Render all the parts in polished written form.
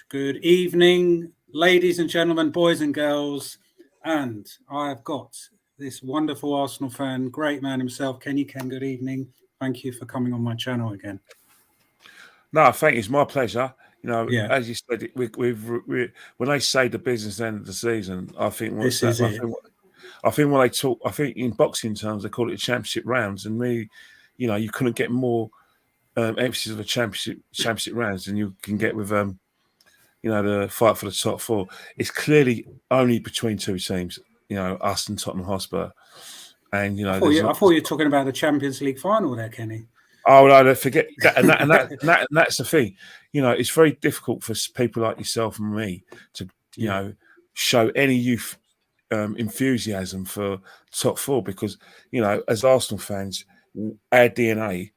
Good evening, ladies and gentlemen, boys and girls. And I've got this wonderful Arsenal fan, great man himself, Kenny Ken. Good evening. Thank you for coming on my channel again. No, I think it's my pleasure. Yeah. As you said, when they say the business end of the season, I think what's This is that? it. I think when they talk, I think in boxing terms they call it championship rounds, and me, you couldn't get more emphasis of a championship rounds than you can get with the fight for the top four. It's clearly only between two teams, us and Tottenham Hotspur, and I thought you were talking about the Champions League final there, Kenny. Oh no! Forget that, and that's the thing. It's very difficult for people like yourself and me to, show any youth enthusiasm for top four because, as Arsenal fans, our DNA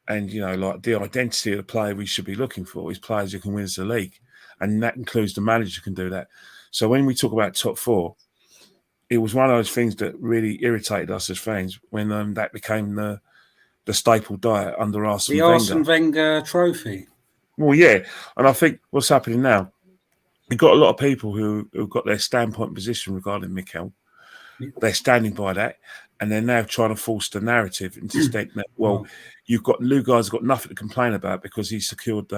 and like the identity of the player we should be looking for is players who can win us the league, and that includes the manager who can do that. So when we talk about top four, it was one of those things that really irritated us as fans when that became the staple diet under Arsene Wenger. The Arsene Wenger trophy. Well, yeah. And I think what's happening now, you've got a lot of people who've got their standpoint position regarding Mikel. They're standing by that. And they're now trying to force the narrative into state that, you've got Lou guy's got nothing to complain about because he secured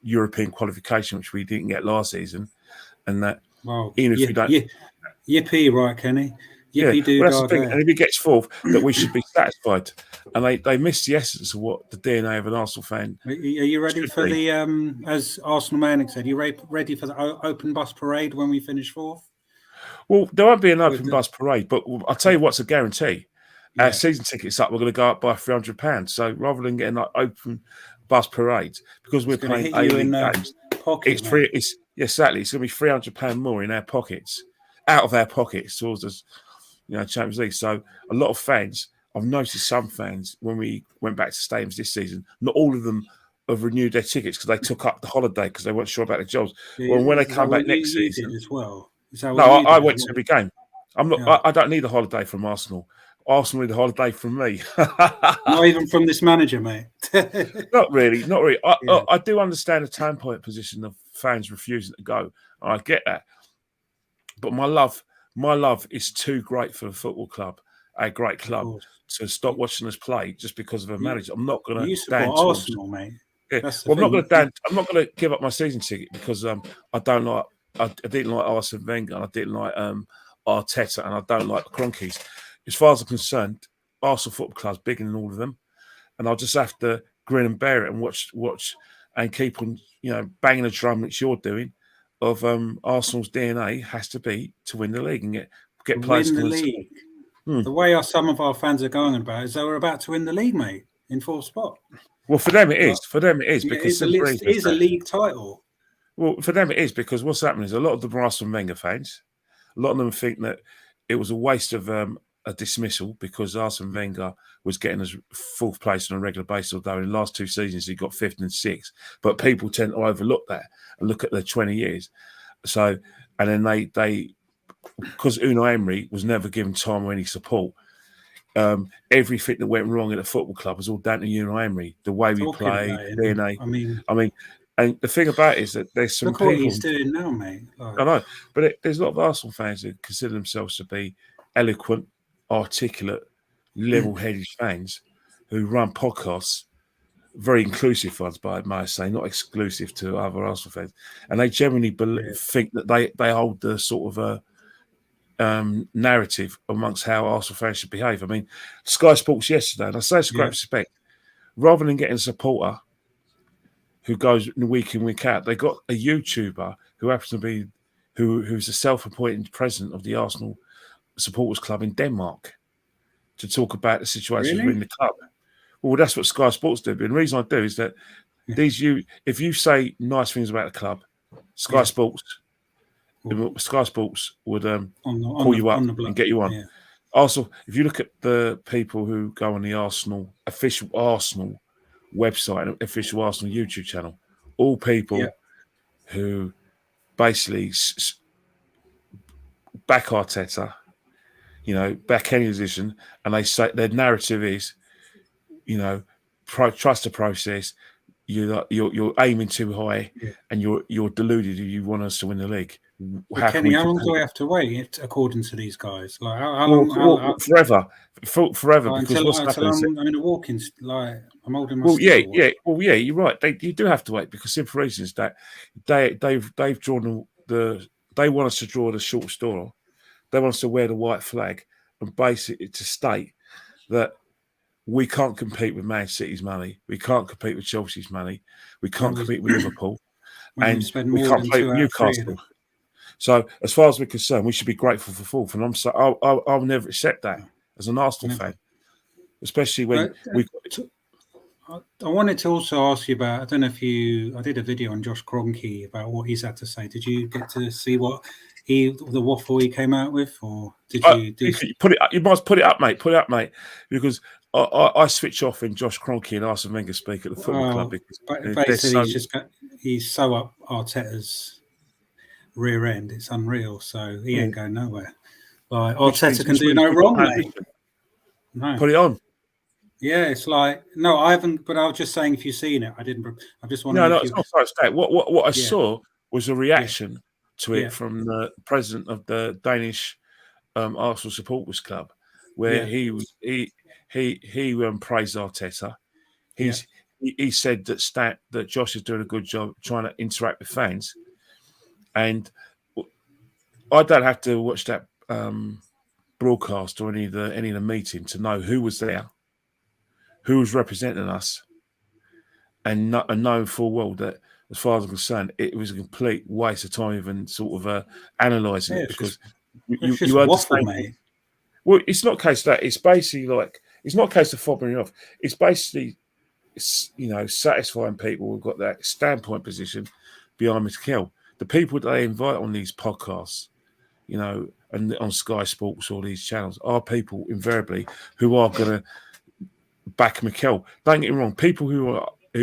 European qualification, which we didn't get last season. And that even if we don't... Yippee, right, Kenny? Yippee that's the thing. And if he gets fourth, that we should be satisfied. And they missed the essence of what the DNA of an Arsenal fan. Are you ready for the, as Arsenal Manic said, you ready for the open bus parade when we finish fourth? Well, there won't be an open bus parade, but I'll tell you what's a guarantee. Our season tickets up, we're going to go up by £300. So rather than getting like open bus parades, because we're playing A-League games, it's free. Exactly. It's going to be £300 more in our pockets, out of our pockets towards us. Champions League. So a lot of fans, I've noticed some fans, when we went back to stadiums this season, not all of them have renewed their tickets because they took up the holiday because they weren't sure about their jobs. Well, when they come back next season, as well. No, I went to every game. I'm not. I don't need a holiday from Arsenal. Arsenal need a holiday from me. Not even from this manager, mate. Not really. I do understand the standpoint position of fans refusing to go. I get that, but my love is too great for a football club, a great club, to stop watching us play just because of a manager. I'm not going to stand Arsenal, mate. Yeah. Well, I'm not going to give up my season ticket because I didn't like Arsene Wenger, and I didn't like Arteta, and I don't like the Cronkies. As far as I'm concerned, Arsenal Football Club's bigger than all of them, and I'll just have to grin and bear it and watch and keep on banging the drum that you're doing. Of Arsenal's DNA has to be to win the league and get players win the league. The way some of our fans are going about is they were about to win the league, mate, in fourth spot. Well, for them it is. For them it is because it is a league title. Well, for them it is because what's happening is a lot of them are Arsene Wenger fans. A lot of them think that it was a waste of a dismissal because Arsene Wenger was getting us fourth place on a regular basis, although in the last two seasons he got fifth and sixth. But people tend to overlook that and look at the 20 years. So, and then they because Unai Emery was never given time or any support, everything that went wrong at the football club was all down to Unai Emery. The way we play, DNA. I mean, and the thing about it is that there's some look people. What he's doing now, mate. I know, but there's a lot of Arsenal fans who consider themselves to be eloquent, articulate, level-headed fans who run podcasts, very inclusive ones, but I might say, not exclusive to other Arsenal fans, and they generally think that they hold the sort of narrative amongst how Arsenal fans should behave. I mean, Sky Sports yesterday, and I say it's a great respect, rather than getting a supporter who goes week in, week out, they got a YouTuber who happens to be who's a self-appointed president of the Arsenal Supporters Club in Denmark to talk about the situation within the club. Well, that's what Sky Sports do. But the reason I do is that if you say nice things about the club, Sky Sports would call you up and get you on. Yeah. Also, if you look at the people who go on the official Arsenal website and official Arsenal YouTube channel, all people who basically back Arteta, back any position, and they say their narrative is, trust the process, you're aiming too high, Yeah. and you're deluded. You want us to win the league. But Kenny, how long do we have to wait according to these guys? Like how long? Forever, forever. Like, because what's happening? I'm in a walking. Like I'm holding my. Well, yeah. Well, yeah, you're right. You do have to wait because simple reason is that they've drawn they want us to draw the short straw. They want us to wear the white flag and basically to state that we can't compete with Man City's money. We can't compete with Chelsea's money. We can't compete with Liverpool, and we can't play with Newcastle. So, as far as we're concerned, we should be grateful for fourth. And I'll never accept that as an Arsenal fan, especially when I wanted to also ask you about. I don't know if I did a video on Josh Kroenke about what he's had to say. Did you get to see what the waffle he came out with, or did you? Put it up. You must put it up, mate. Put it up, mate. Because I switch off when Josh Kroenke and Arsene Wenger speak at the football club. Because basically, he's so up Arteta's rear end. It's unreal. So he ain't going nowhere. Like Arteta can do no wrong, mate. No. Put it on. Yeah, it's like no, I haven't. But I was just saying, if you've seen it, I didn't. I just wanted. No, it's not such that. What I saw was a reaction to it from the president of the Danish Arsenal Supporters Club, where he praised Arteta. He said that Josh is doing a good job trying to interact with fans, and I don't have to watch that broadcast or any of the meeting to know who was there, who was representing us, and knowing full well that, as far as I'm concerned, it was a complete waste of time even sort of analysing it because you understand, mate. Well, it's not a case of that. It's basically like it's not a case of fobbing it off. It's basically satisfying people who've got that standpoint position behind Mikel. The people that they invite on these podcasts, and on Sky Sports or these channels are people invariably who are going to back Mikel. Don't get me wrong. People who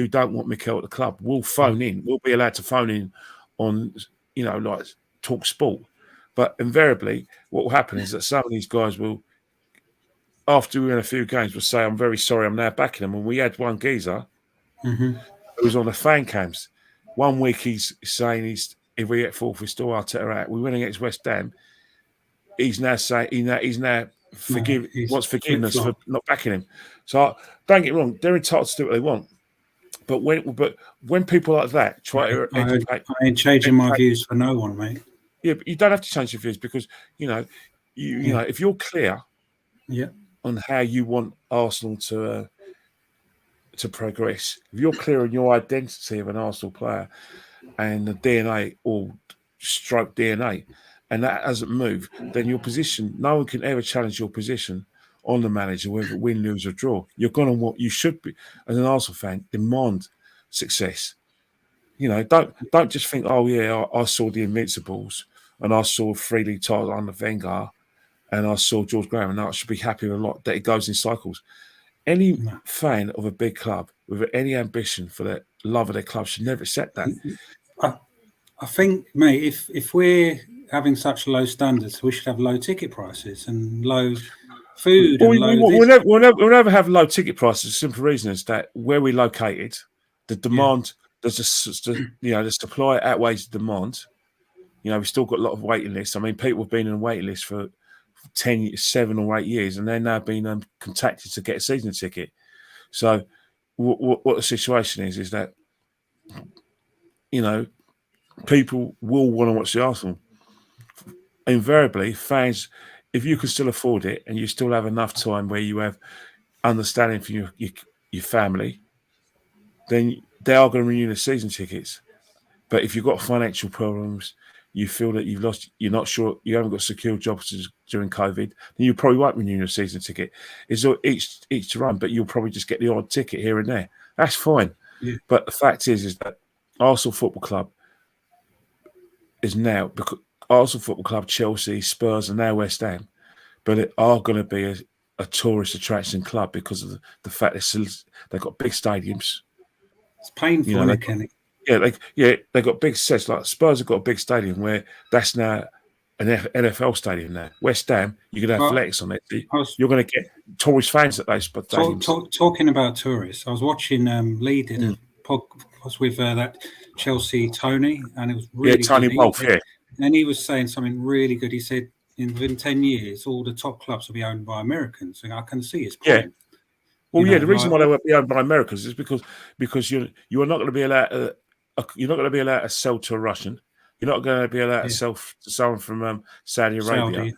don't want Mikel at the club will phone in. Will be allowed to phone in on, like Talk Sport. But invariably, what will happen is that some of these guys will, after we win a few games, will say, "I'm very sorry, I'm now backing them." And we had one geezer who was on the fan cams. 1 week he's saying if we get fourth, we still Arteta out. We win against West Ham. He's now saying wants forgiveness for not backing him. So don't get me wrong, they're entitled to do what they want. But when people like that try to I ain't changing my views for no one, mate. Yeah, but you don't have to change your views because if you're clear on how you want Arsenal to progress, if you're clear on your identity of an Arsenal player and the DNA or stroke DNA, and that hasn't moved, then your position, no one can ever challenge your position on the manager, whether win, lose or draw. You should be, as an Arsenal fan, demand success. Don't just think, oh yeah, I saw the Invincibles and I saw 3 league titles under Wenger and I saw George Graham and I should be happy with a lot that it goes in cycles. Any fan of a big club with any ambition for the love of their club should never accept that. I think, mate, if we're having such low standards, we should have low ticket prices and low food. We'll never have low ticket prices. The simple reason is that where we're located, the demand, the supply outweighs the demand. We've still got a lot of waiting lists. I mean, people have been in a waiting list for 7 or 8 years, and they're now being contacted to get a season ticket. So, what the situation is that people will want to watch the Arsenal. Invariably, fans, if you can still afford it and you still have enough time where you have understanding for your family, then they are going to renew the season tickets. But if you've got financial problems, you feel that you've lost, you're not sure, you haven't got secure jobs during COVID, then you probably won't renew your season ticket. It's each to run, but you'll probably just get the odd ticket here and there. That's fine. Yeah. But the fact is that Arsenal Football Club is now, because Arsenal Football Club, Chelsea, Spurs, and now West Ham, but it are going to be a tourist attraction club because of the fact they've got big stadiums. It's painful, Kenny. They got big sets. Like Spurs have got a big stadium where that's now an NFL stadium now. West Ham, you can have flex on it. You're going to get tourist fans at those stadiums. Talking about tourists, I was watching Lee did was with that Chelsea Tony, and it was really Tony good. Wolff, yeah. And he was saying something really good. He said, within 10 years, all the top clubs will be owned by Americans. And I can see his point. Well, the reason why they won't be owned by Americans is because you are not going to be allowed to sell to a Russian. You're not going to be allowed to sell to someone from Saudi Arabia,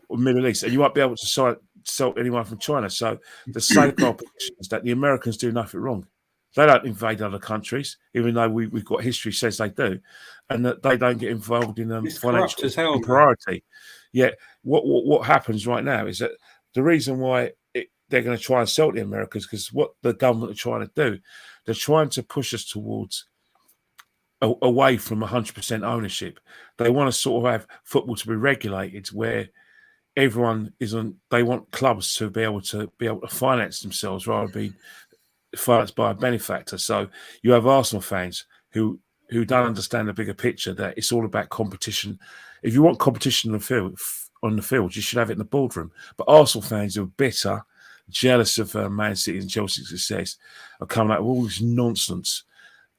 or Middle East, and you won't be able to sell to anyone from China. So the safeguard is that the Americans do nothing wrong. They don't invade other countries, even though we've got history says they do, and that they don't get involved in financial priority. Yet, what happens right now is that the reason why they're going to try and sell to the Americans, because what the government are trying to do, they're trying to push us towards away from 100% ownership. They want to sort of have football to be regulated, where everyone is on. They want clubs to be able to finance themselves rather than be financed by a benefactor. So you have Arsenal fans who don't understand the bigger picture, that it's all about competition. If you want competition on the field, you should have it in the boardroom. But Arsenal fans who are bitter, jealous of Man City and Chelsea's success, are coming out with all this nonsense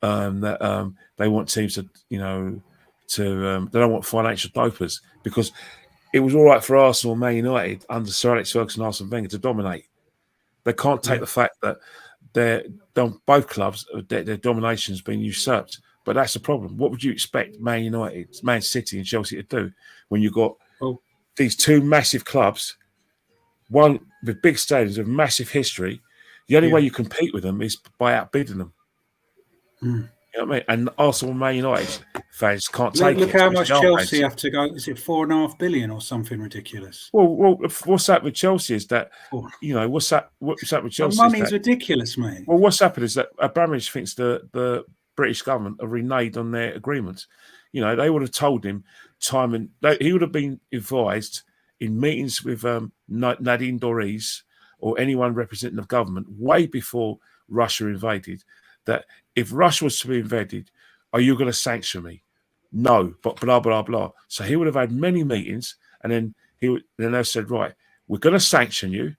that they want teams to, they don't want financial dopers, because it was all right for Arsenal and Man United under Sir Alex Ferguson and Arsene Wenger to dominate. They can't take the fact that both clubs, their domination has been usurped. But that's the problem. What would you expect Man United, Man City and Chelsea to do when you've got these two massive clubs, one with big stadiums, with massive history? The only way you compete with them is by outbidding them. You know what I mean? And Arsenal and Man United fans can't take it. Look how much Chelsea have to go. Is it 4.5 billion or something ridiculous? Well, what's happened with Chelsea is that, what's happened with Chelsea? Money's ridiculous, mate. Well, what's happened is that Abramovich thinks the British government have reneged on their agreements. They would have told him he would have been advised in meetings with Nadine Dorries or anyone representing the government way before Russia invaded, that if Russia was to be invaded, are you going to sanction me? No, but blah, blah, blah. So he would have had many meetings, and then they said, right, we're going to sanction you.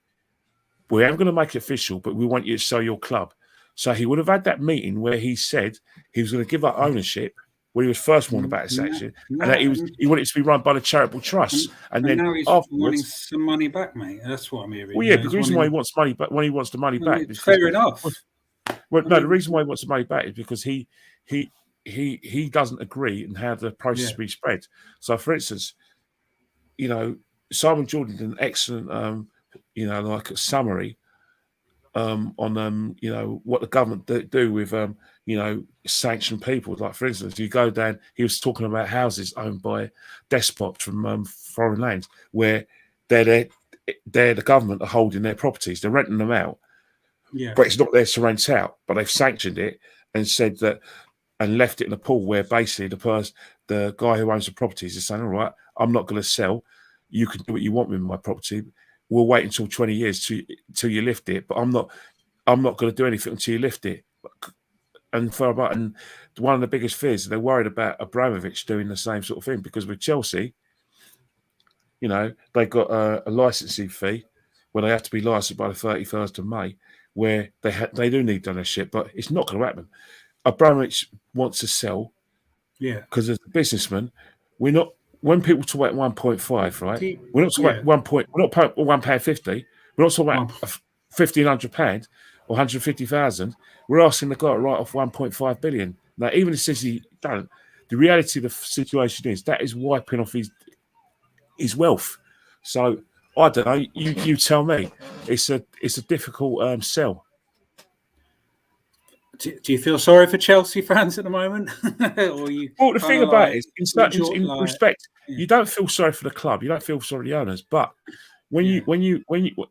We aren't going to make it official, but we want you to sell your club. So he would have had that meeting where he said he was going to give up ownership when he was first warned about a sanction, and that he wanted it to be run by the charitable trust. And then now he's wanting some money back, mate. That's what I'm hearing. Well, yeah, because the reason why he wants money back, when he wants the money back, fair enough. Well, no, the reason why he wants the money back is because he doesn't agree on how the process be spread. So, for instance, Simon Jordan did an excellent, like a summary on what the government do with sanctioned people. Like, for instance, you go down, he was talking about houses owned by despots from foreign lands, where the government are holding their properties, they're renting them out. Yeah. But it's not theirs to rent out, but they've sanctioned it and said that, and left it in a pool where basically the guy who owns the properties is saying, all right, I'm not going to sell. You can do what you want with my property. We'll wait until 20 years till you lift it, but I'm not going to do anything until you lift it. And one of the biggest fears, they're worried about Abramovich doing the same sort of thing, because with Chelsea, they've got a licensing fee where they have to be licensed by the 31st of May, where they do need ownership, but it's not going to happen. Abramovich wants to sell, because as a businessman, we're not. When people talk about 1.5, right? We're not talking about 1 point. We're not £1.50. We're not talking about £1,500 or 150,000. We're asking the guy to write off 1.5 billion. Now, even if he says he don't, the reality of the situation is that is wiping off his wealth. So I don't know. You tell me. It's a difficult sell. Do you feel sorry for Chelsea fans at the moment? Well, the thing about it is, in respect, you don't feel sorry for the club. You don't feel sorry for the owners. But when you,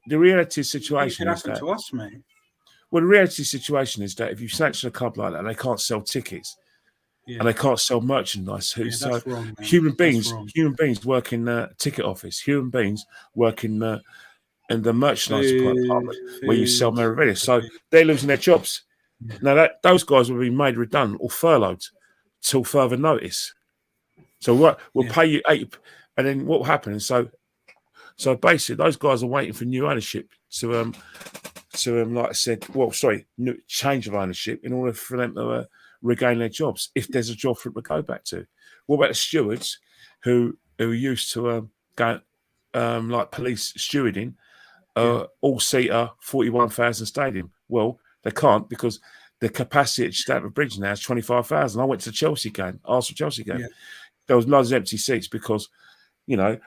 the reality situation is that, to us, mate. Well, the reality situation is that if you sanction a club like that, they can't sell tickets and they can't sell merchandise. So wrong, human beings work in the ticket office. Human beings work in the merchandise department where you sell memorabilia. So they're losing their jobs. Now, those guys will be made redundant or furloughed till further notice. So we'll pay you 8, and then what will happen? So basically, those guys are waiting for new ownership to to like I said, change of ownership in order for them to regain their jobs if there's a job for them to go back to. What about the stewards who used to go like police stewarding, all-seater 41,000 stadium? Well, they can't because the capacity at Stamford Bridge now is 25,000. I went to the Chelsea game, Arsenal-Chelsea game. Yeah. There was loads of empty seats because, like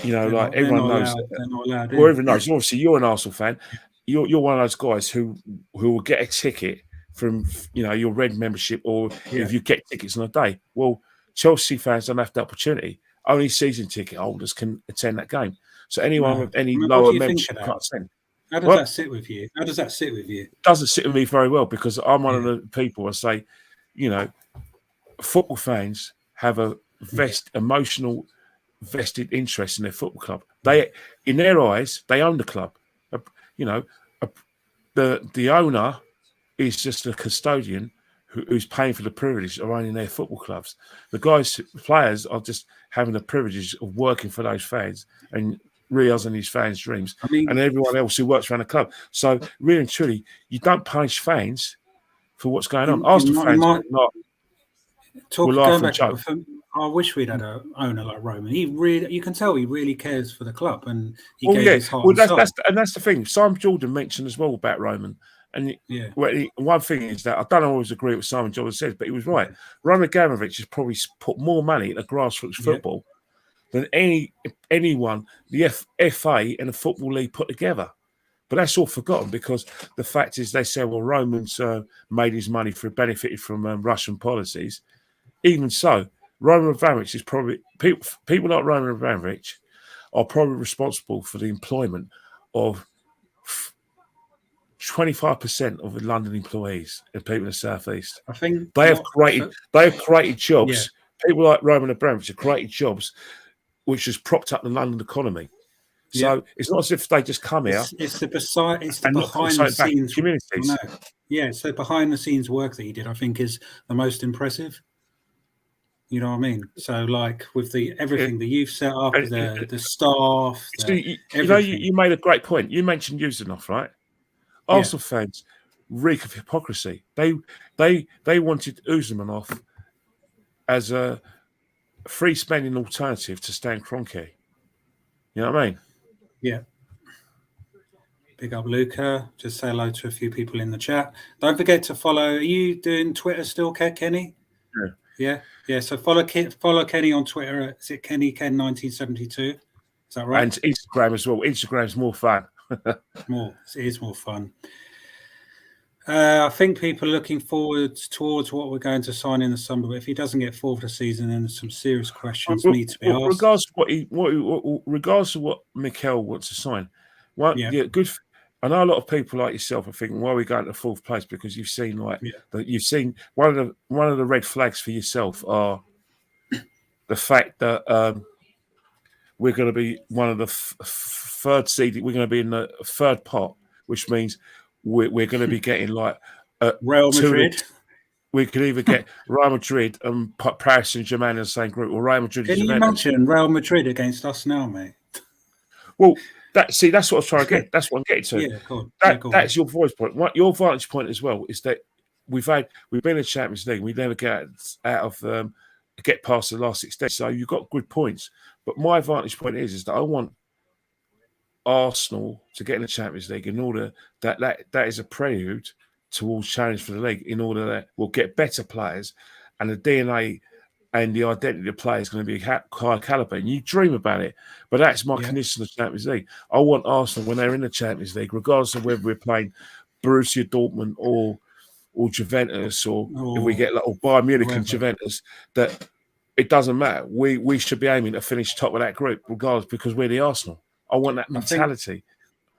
everyone knows. They're not allowed in. Well, everyone knows. Obviously, you're an Arsenal fan. You're one of those guys who will get a ticket from your red membership, or if you get tickets on a day. Well, Chelsea fans don't have the opportunity. Only season ticket holders can attend that game. So anyone with any lower membership can't attend. How does that sit with you? It doesn't sit with me very well because I'm one of the people I say, football fans have a emotional vested interest in their football club. They, in their eyes, they own the club. The owner is just a custodian who's paying for the privilege of owning their football clubs. The players are just having the privilege of working for those fans and realising these fans' dreams, and everyone else who works around the club. So, really and truly, you don't punish fans for what's going on. Arsenal fans will laugh and joke. I wish we'd had an owner like Roman. You can tell he really cares for the club, and he gave his heart and soul. That's the thing. Simon Jordan mentioned as well about Roman. And one thing is that I don't always agree with Simon Jordan says, but he was right. Roman Abramovich has probably put more money into grassroots football than anyone, the FA and the Football League put together. But that's all forgotten because the fact is they say, well, Roman's made his money benefited from Russian policies. Even so, Roman Abramovich is probably people like Roman Abramovich are probably responsible for the employment of 25% of the London employees and people in the southeast. I think they have created jobs. Yeah. People like Roman Abramovich have created jobs, which has propped up the London economy. So it's not as if they just come here. It's the behind the scenes communities. So behind the scenes work that he did, I think, is the most impressive. You know what I mean? So, like with everything, the youth set up, the staff. You made a great point. You mentioned Ustinov, right? Arsenal fans reek of hypocrisy. They wanted Usmanov as a free spending alternative to Stan Kroenke. You know what I mean? Yeah. Big up Luca. Just say hello to a few people in the chat. Don't forget to follow. Are you doing Twitter still, Kenny? Yeah. So follow Kenny on Twitter. Is it KennyKen1972? Is that right? And Instagram as well. Instagram's more fun. It is more fun. I think people are looking forward towards what we're going to sign in the summer. But if he doesn't get forward for the season, then some serious questions need to be asked. Regardless of what Mikel wants to sign, good. I know a lot of people like yourself are thinking, "Why are we going to fourth place?" Because you've seen you've seen one of the red flags for yourself are the fact that we're going to be one of the third seed. We're going to be in the third pot, which means we're going to be getting like Real Madrid. We could either get Real Madrid and Paris Saint-Germain in the same group, or Real Madrid. Can you imagine Real Madrid against us now, mate? Well, that's what I was trying to get. That's what I'm getting to. That's your voice point. Your vantage point as well is that we've been in the Champions League. We never get past the last 6 days. So you've got good points. But my vantage point is that I want Arsenal to get in the Champions League in order that is a prelude towards challenge for the league, in order that we'll get better players and the DNA and the identity of players is going to be high caliber. And you dream about it, but that's my condition of the Champions League. I want Arsenal, when they're in the Champions League, regardless of whether we're playing Borussia Dortmund or Juventus, or if we get or Bayern Munich and Juventus, that it doesn't matter. We should be aiming to finish top of that group, regardless, because we're the Arsenal. I want that mentality.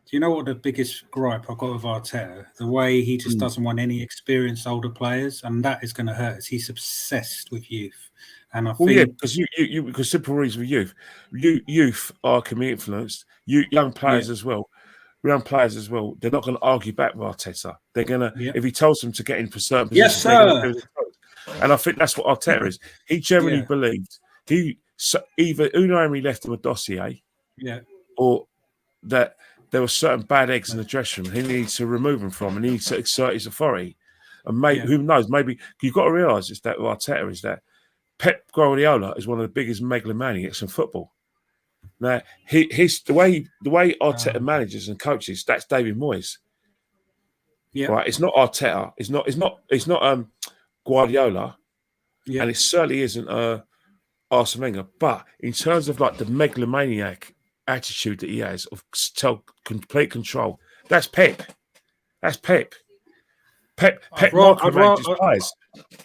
Do you know what the biggest gripe I've got with Arteta? The way he just doesn't want any experienced older players, and that is going to hurt us. He's obsessed with youth. And I think because because simple reason with youth can be influenced. Young players as well. Young players as well. They're not going to argue back with Arteta. They're going to, if he tells them to get in for certain positions, sir. And I think that's what Arteta is. He generally believed either Unai Emery left him a dossier, or that there were certain bad eggs in the dressing room. He needs to remove them from, and he needs to exert his authority. And who knows? Maybe you've got to realise is that Arteta is that Pep Guardiola is one of the biggest megalomaniacs in football. Now, he's the way Arteta manages and coaches. That's David Moyes. Yeah, right. It's not Arteta. It's not Guardiola, and it certainly isn't Arsene Wenger. But in terms of like the megalomaniac attitude that he has of complete control, that's Pep. That's Pep. Pep micromanages players.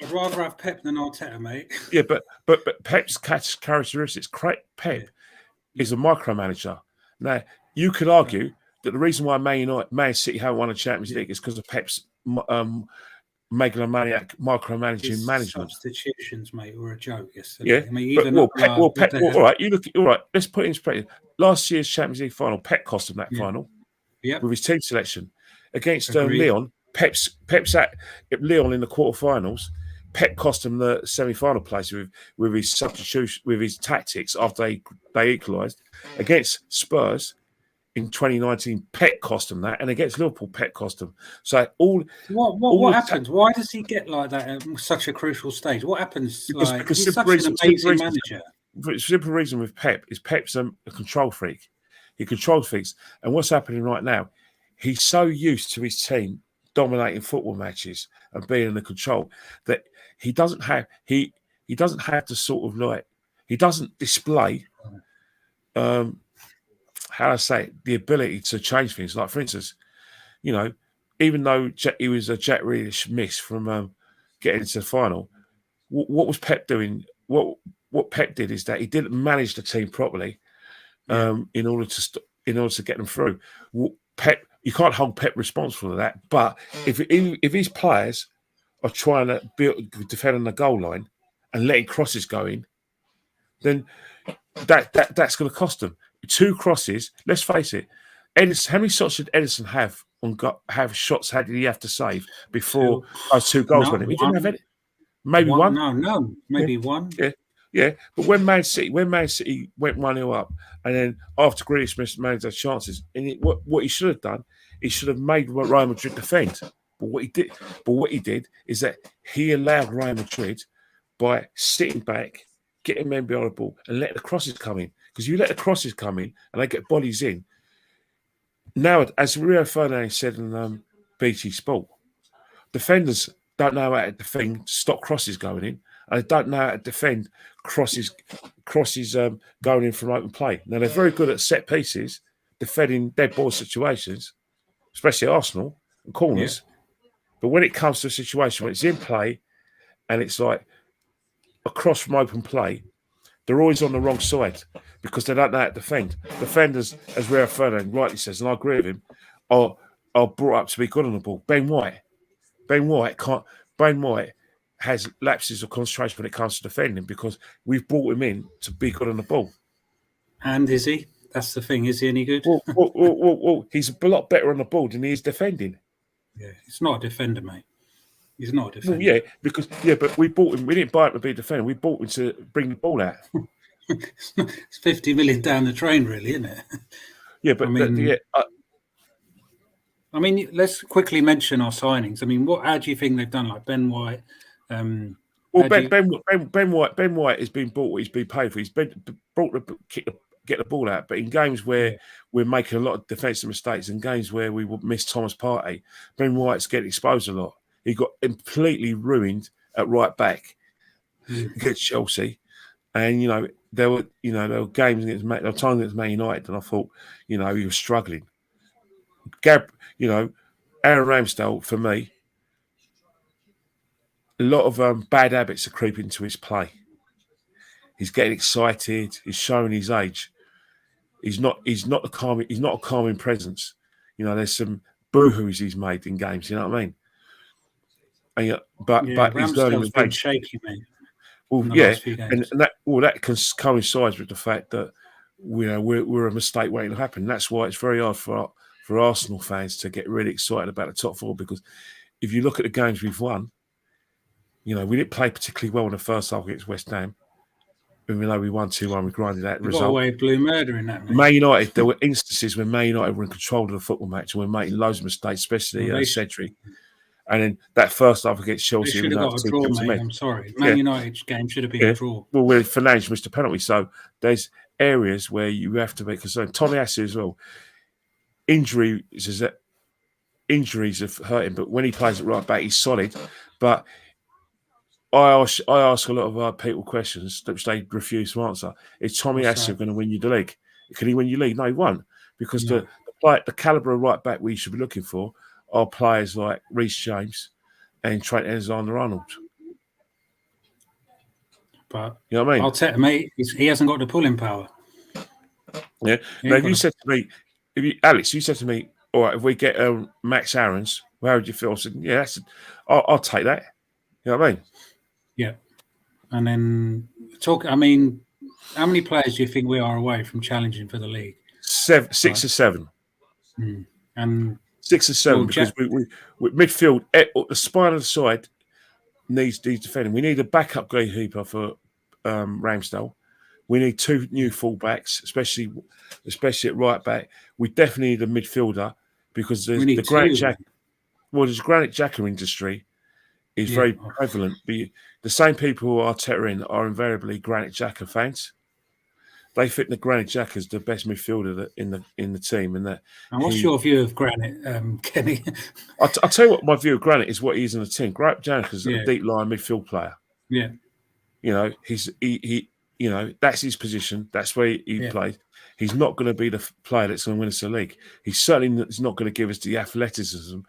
I'd rather have Pep than Arteta, mate. Yeah, but Pep's characteristics. Pep is a micromanager. Now you could argue that the reason why Man City haven't won a Champions League is because of Pep's megalomaniac micromanaging management. Substitutions, mate, were a joke yesterday. Yeah, I mean, Pep, all right. All right. Let's put it in perspective. Last year's Champions League final, Pep cost him that final. Yeah, with his team selection against Lyon. Pep's at Lyon in the quarterfinals. Pep cost him the semi-final place with his substitution, with his tactics after they equalised. Against Spurs in 2019, Pep cost him that, and against Liverpool, Pep cost him. So what happens? Why does he get like that at such a crucial stage? What happens? Because he's such an amazing manager. The simple reason with Pep is Pep's a control freak. He controls things, and what's happening right now? He's so used to his team dominating football matches and being in the control that he doesn't have the sort of like he doesn't display how I say it, the ability to change things. Like for instance, you know, even though he was a Jack Grealish miss from getting into the final, what was Pep doing? What Pep did is that he didn't manage the team properly in order to get them through. Pep. You can't hold Pep responsible for that, but if his players are trying to defend on the goal line and letting crosses go in, then that's going to cost them 2 crosses. Let's face it, Edison. How many shots should Edison have shots? How did he have to save before those 2 goals went in? He didn't have any. Maybe one. No, maybe one. Yeah. But when Man City went 1-0 up, and then after Grealish managed those chances, and what he should have done, he should have made Real Madrid defend. But what he did is that he allowed Real Madrid by sitting back, getting men behind the ball, and let the crosses come in. Because you let the crosses come in and they get bodies in. Now, as Rio Ferdinand said in BT Sport, defenders don't know how to defend, stop crosses going in. And they don't know how to defend crosses going in from open play. Now, they're very good at set pieces, defending dead ball situations, especially Arsenal and corners. Yeah. But when it comes to a situation when it's in play and it's like across from open play, they're always on the wrong side because they don't know how to defend. Defenders, as Rio Ferdinand rightly says, and I agree with him, are brought up to be good on the ball. Ben White has lapses of concentration when it comes to defending because we've brought him in to be good on the ball. And is he? That's the thing. Is he any good? Well, he's a lot better on the ball than he is defending. Yeah, he's not a defender, mate. He's not a defender. Well, but we bought him. We didn't buy him to be a defender. We bought him to bring the ball out. It's 50 million down the train, really, isn't it? Yeah, but I mean, let's quickly mention our signings. I mean, how do you think they've done? Like Ben White. Ben White has been bought what he's been paid for. He's been brought to get the ball out. But in games where we're making a lot of defensive mistakes, in games where we will miss Thomas Partey, Ben White's getting exposed a lot. He got completely ruined at right back against Chelsea, and there were games against there were times against Man United, and I thought he was struggling. Aaron Ramsdale, for me, a lot of bad habits are creeping into his play. He's getting excited. He's showing his age. He's not a calming presence. There's some boohoos he's made in games. You know what I mean? But he's learning the game. Shaky, mate. Well, and that coincides with the fact that we're a mistake waiting to happen. That's why it's very hard for Arsenal fans to get really excited about the top 4 because if you look at the games we've won, we didn't play particularly well in the first half against West Ham. even though we won 2-1, we grinded that You've got result. away with blue murder in that, mate. Man United, there were instances when Man United were in control of the football match and we're making loads of mistakes, especially Well, they Cedric. And then that first half against They Chelsea, should we have know got a draw, it was mate. I'm sorry. Man United's game should have been a draw. Well, Fernandes missed a penalty, so there's areas where you have to be concerned. Tomiyasu as well. Injuries have hurt him, but when he plays at right back, he's solid. But I ask a lot of people questions which they refuse to answer. Is Tomiyasu going to win you the league? Can he win you the league? No, he won't, because the calibre of right back we should be looking for are players like Reece James and Trent Alexander-Arnold. But you know what I mean? I'll tell you, mate, he hasn't got the pulling power. Yeah. Now, you said to me, Alex, you said to me, all right, if we get Max Aarons, how would you feel? I said, yeah, I'll take that. You know what I mean? Yeah. And then how many players do you think we are away from challenging for the league? 6 or 7. And 6 or 7, because we midfield, the spine of the side needs defending. We need a backup goalkeeper for Ramsdale. We need 2 new fullbacks, especially at right back. We definitely need a midfielder, because the Granit Xhaka industry is very prevalent. The same people who are Arteta in are invariably Granit Xhaka fans. They think that Granit Xhaka is the best midfielder in the team, and what's your view of Granit, Kenny? I'll tell you what my view of Granit is. What he is in the team. Granit Xhaka is a deep line midfield player. Yeah, you know he that's his position. That's where he plays. He's not going to be the player that's going to win us the league. He's certainly not going to give us the athleticism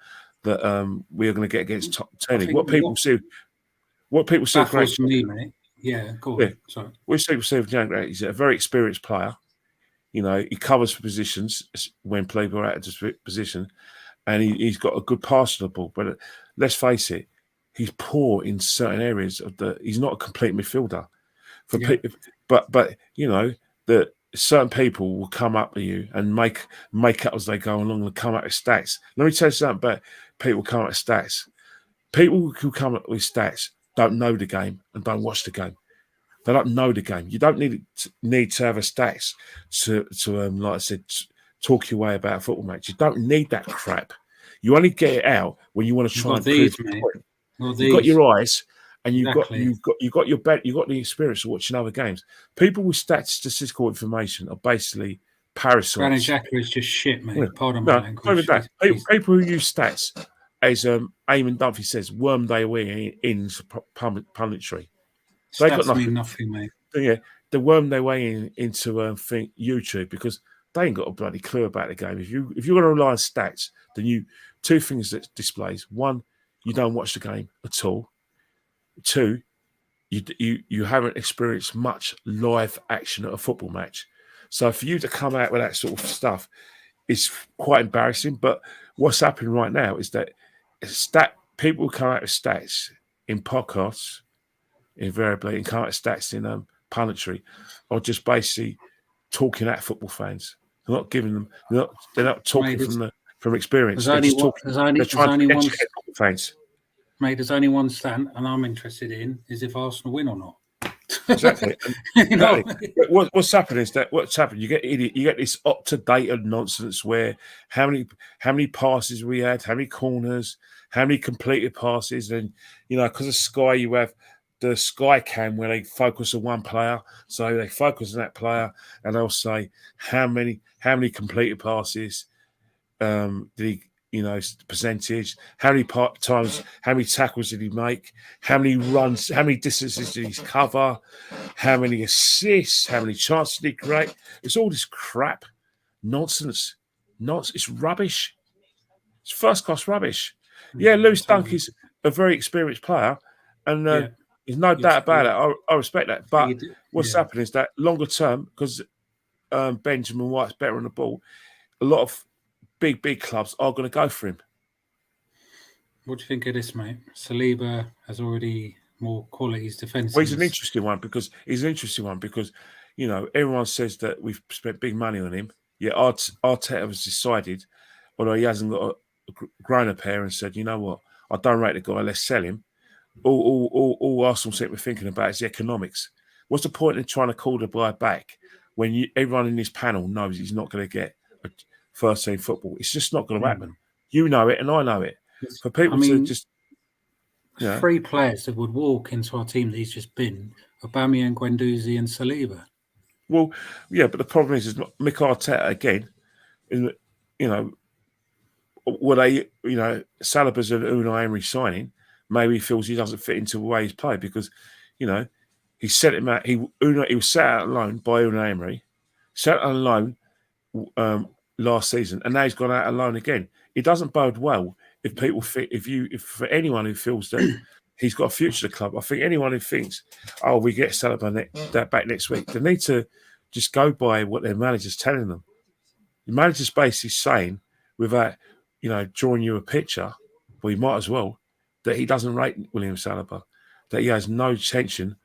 that we are going to get against top 10. What people see. Baffles me, mate. Yeah, cool. Yeah. Sorry. What people see with Xhaka, he's a very experienced player. You know, he covers for positions when people are out of position, and he's got a good pass on the ball. But let's face it, he's poor in certain areas he's not a complete midfielder. But you know that certain people will come up to you and make up as they go along and come up with stats. Let me tell you something about people come up with stats. People who come up with stats don't know the game and don't watch the game. They don't know the game. You don't need to have a stats to like I said, talk your way about a football match. You don't need that crap. You only get it out when you want to try and prove the point. You've got your eyes, and you've got the experience of watching other games. People with statistical information are basically parasites. Granit Xhaka is just shit, mate. Yeah. Pardon my language. People who use stats, as Eamon Dunphy says, worm their way into punditry. They got mean nothing, mate. Yeah, they worm their way into YouTube, because they ain't got a bloody clue about the game. If you're going to rely on stats, then two things that displays: one, you don't watch the game at all. 2, you haven't experienced much live action at a football match. So for you to come out with that sort of stuff is quite embarrassing. But what's happening right now is that people come out with stats in podcasts, invariably, and come out with stats in punditry, or just basically talking at football fans. They're not giving them. They're not talking from experience. They're trying to educate football fans. Mate, there's only one stat, and I'm interested in is if Arsenal win or not. Exactly. What's happening is that you get this up-to-date nonsense where how many passes we had, how many corners, how many completed passes, and because of Sky you have the Sky Cam where they focus on one player, so they focus on that player and they'll say how many completed passes did he. Percentage, how many times, how many tackles did he make, how many runs, how many distances did he cover, how many assists, how many chances did he create. It's all this crap, nonsense. It's rubbish. It's first-class rubbish. Yeah, Lewis Dunk is a very experienced player, and there's no doubt about it. I respect that. But what's happening is that longer term, because Benjamin White's better on the ball, a lot of big clubs are going to go for him. What do you think of this, mate? Saliba has already more qualities defensively. Well, he's an interesting one because everyone says that we've spent big money on him. Yeah, Arteta has decided, although he hasn't got grown a pair and said, you know what, I don't rate the guy, let's sell him. All Arsenal seem to be thinking about is the economics. What's the point in trying to call the guy back when everyone in this panel knows he's not going to get a first-team football? It's just not going to happen. You know it, and I know it. For people to just... Three players that would walk into our team that he's just been: Aubameyang, Guendouzi and Saliba. Well, yeah, but the problem is Mick Arteta, again, were they, Saliba's an Unai Emery signing, maybe he feels he doesn't fit into the way he's played because, he sent him out. He was set out on loan by Unai Emery, set on loan last season, and now he's gone out on loan again. It doesn't bode well if people think, if for anyone who feels that he's got a future at the club. I think anyone who thinks, oh, we get Saliba back next week, they need to just go by what their manager's telling them. The manager's basically saying, without drawing you a picture, well, you might as well, that he doesn't rate William Saliba, that he has no intention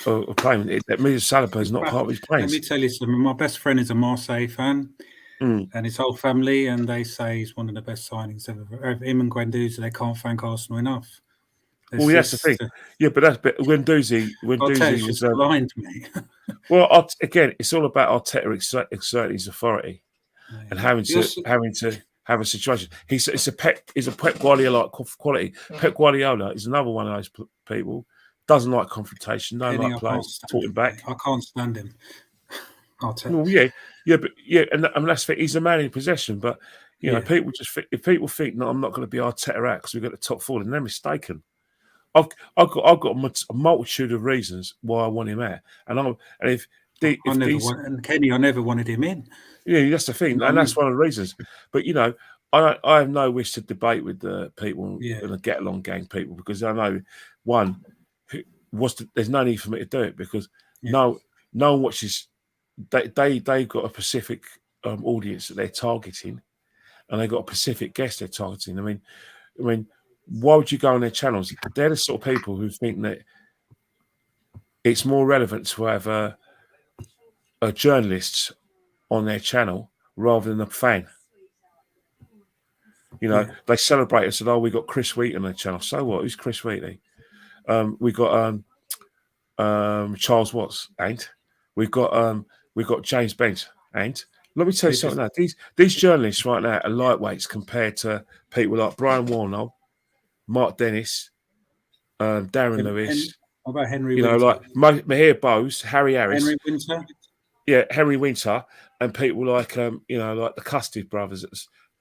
of playing. That means Saliba is not part of his plans. Let me tell you something. My best friend is a Marseille fan, and his whole family, and they say he's one of the best signings ever. Him and Guendouzi, they can't thank Arsenal enough. That's the thing. Yeah, but Guendouzi is blind, mate. Well, again, it's all about Arteta exerting his authority and having to have a situation. He's a Pep Guardiola quality. Pep Guardiola is another one of those people. Doesn't like confrontation. No, like players talking back. I can't stand him. Well, and that's the thing. He's a man in possession, but people just if people think, no, I'm not going to be Arteta out because we've got the top four, then they're mistaken. I've got a multitude of reasons why I want him out, Kenny, I never wanted him in. Yeah, that's the thing, and that's one of the reasons. But I have no wish to debate with the people and the get along gang people because I know there's no need for me to do it because no one watches. They got a specific audience that they're targeting, and they got a specific guest they're targeting. I mean, why would you go on their channels? They're the sort of people who think that it's more relevant to have a journalist on their channel rather than a fan. They celebrate and said, "Oh, we got Chris Wheaton on the channel." So what? Who's Chris Wheaton? We got Charles Watts, ain't? We've got James Bent, ain't? Let me tell you something. Now, these journalists right now are lightweights compared to people like Brian Warnow, Mark Dennis, Darren Lewis. What about Henry Winter? Like Mahir Bose, Harry Harris. Henry Winter? Yeah, Henry Winter, and people like like the Custard brothers.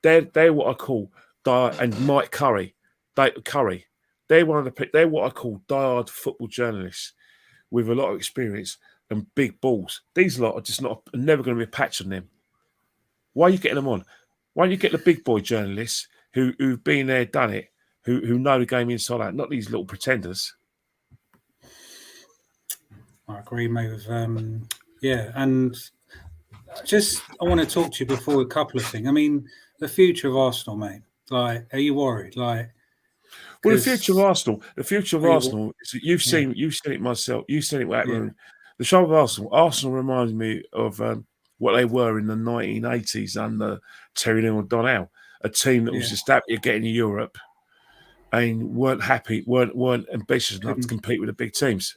They're what I call and Mike Curry. They're what I call diehard football journalists with a lot of experience and big balls. These lot are just never going to be a patch on them. Why are you getting them on? Why don't you get the big boy journalists who've been there, done it, who know the game inside out, not these little pretenders? I agree, mate. And I want to talk to you before a couple of things. I mean, the future of Arsenal, mate. Like, are you worried? Like, well, the future of Arsenal is that you've seen it myself. You've seen it happen. The show of Arsenal reminds me of what they were in the 1980s under Terry Neal and Don Howe, a team that was just happy to get into Europe and weren't ambitious enough to compete with the big teams.